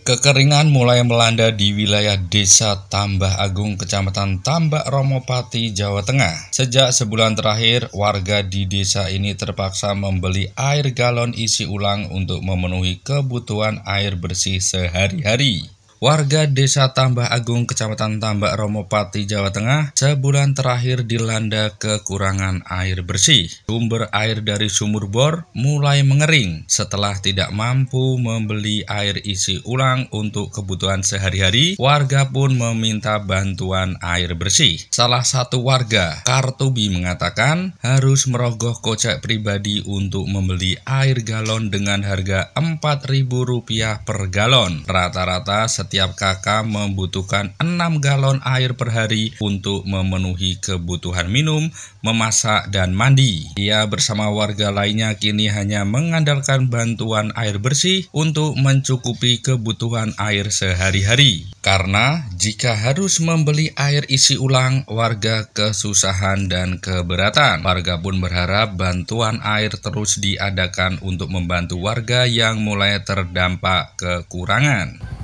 Kekeringan mulai melanda di wilayah Desa Tambah Agung, Kecamatan Tambak Romopati, Jawa Tengah. Sejak sebulan terakhir, warga di desa ini terpaksa membeli air galon isi ulang untuk memenuhi kebutuhan air bersih sehari-hari. Warga Desa Tambah Agung, Kecamatan Tambak Romopati, Jawa Tengah, sebulan terakhir dilanda kekurangan air bersih. Sumber air dari sumur bor mulai mengering setelah tidak mampu membeli air isi ulang untuk kebutuhan sehari-hari. Warga pun meminta bantuan air bersih. Salah satu warga, Kartubi, mengatakan harus merogoh kocek pribadi untuk membeli air galon dengan harga Rp4.000 per galon. Rata-rata setiap kakak membutuhkan 6 galon air per hari untuk memenuhi kebutuhan minum, memasak, dan mandi. Ia bersama warga lainnya kini hanya mengandalkan bantuan air bersih untuk mencukupi kebutuhan air sehari-hari. Karena jika harus membeli air isi ulang, warga kesusahan dan keberatan. Warga pun berharap bantuan air terus diadakan untuk membantu warga yang mulai terdampak kekurangan.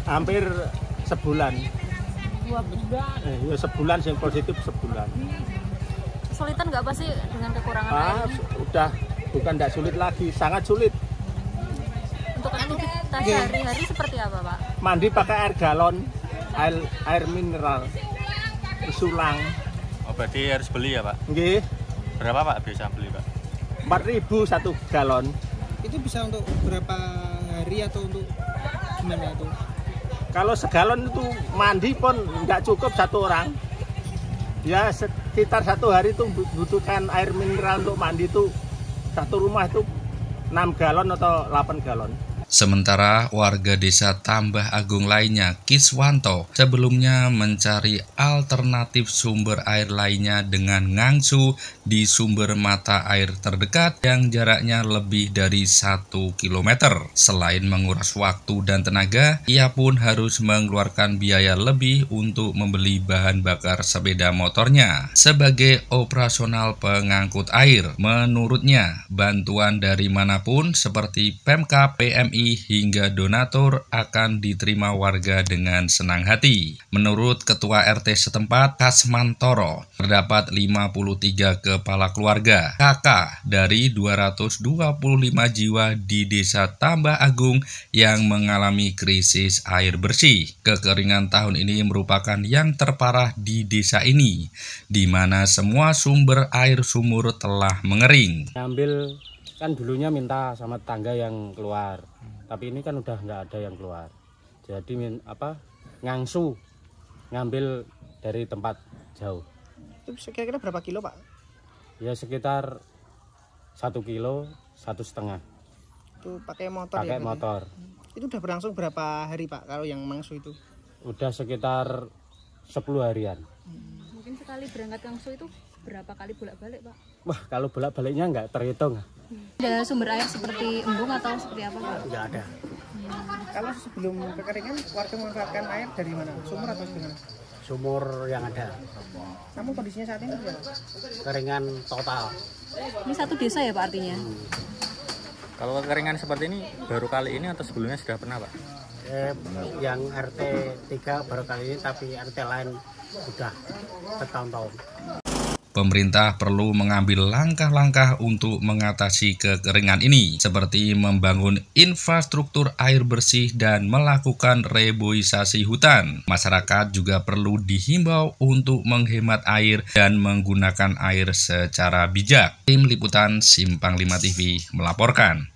Hampir sebulan. 2 bulan. Ya sebulan yang positif sebulan. Kesulitan nggak apa sih dengan kekurangan air? Udah bukan tidak sulit lagi, sangat sulit. Untuk aktivitas sehari-hari seperti apa, Pak? Mandi pakai air galon, air mineral, sulang. Oh, berarti harus beli ya, Pak? Nggih. Berapa, Pak, biasa beli, Pak? 4.000 satu galon. Itu bisa untuk berapa hari atau untuk gimana itu? Kalau segalon itu mandi pun nggak cukup satu orang. Ya sekitar satu hari itu butuhkan air mineral untuk mandi itu satu rumah itu 6 galon atau 8 galon. Sementara warga desa Tambah Agung lainnya, Kiswanto, sebelumnya mencari alternatif sumber air lainnya dengan ngangsu di sumber mata air terdekat yang jaraknya lebih dari 1 km. Selain menguras waktu dan tenaga, ia pun harus mengeluarkan biaya lebih untuk membeli bahan bakar sepeda motornya sebagai operasional pengangkut air. Menurutnya, bantuan dari manapun seperti Pemkab, PMI, hingga donatur akan diterima warga dengan senang hati. Menurut Ketua RT setempat, Kasmantoro, terdapat 53 kepala keluarga KK dari 225 jiwa di Desa Tambah Agung yang mengalami krisis air bersih. Kekeringan tahun ini merupakan yang terparah di desa ini, di mana semua sumber air sumur telah mengering. Ambil kan dulunya minta sama tetangga yang keluar, tapi ini kan udah nggak ada yang keluar, jadi ngangsu ngambil dari tempat jauh. Itu kira-kira berapa kilo, Pak? Ya sekitar 1 kilo 1,5. Itu pakai motor? Pakai ya, motor. Itu udah berlangsung berapa hari, Pak, kalau yang mangsu itu? Udah sekitar 10 harian. Mungkin sekali berangkat ngangsu itu berapa kali bolak-balik, Pak? Wah, kalau bolak-baliknya nggak terhitung. Ada sumber air seperti embung atau seperti apa, Pak? Nggak ada. Kalau sebelum kekeringan, warga memanfaatkan air dari mana? Sumur atau gimana? Sumur yang ada. Namun kondisinya saat ini bagaimana? Keringan total. Ini satu desa ya, Pak, artinya? Kalau kekeringan seperti ini baru kali ini atau sebelumnya sudah pernah, Pak? Yang RT 3 baru kali ini, tapi RT lain sudah bertahun-tahun. Pemerintah perlu mengambil langkah-langkah untuk mengatasi kekeringan ini, seperti membangun infrastruktur air bersih dan melakukan reboisasi hutan. Masyarakat juga perlu dihimbau untuk menghemat air dan menggunakan air secara bijak. Tim Liputan Simpang 5 TV melaporkan.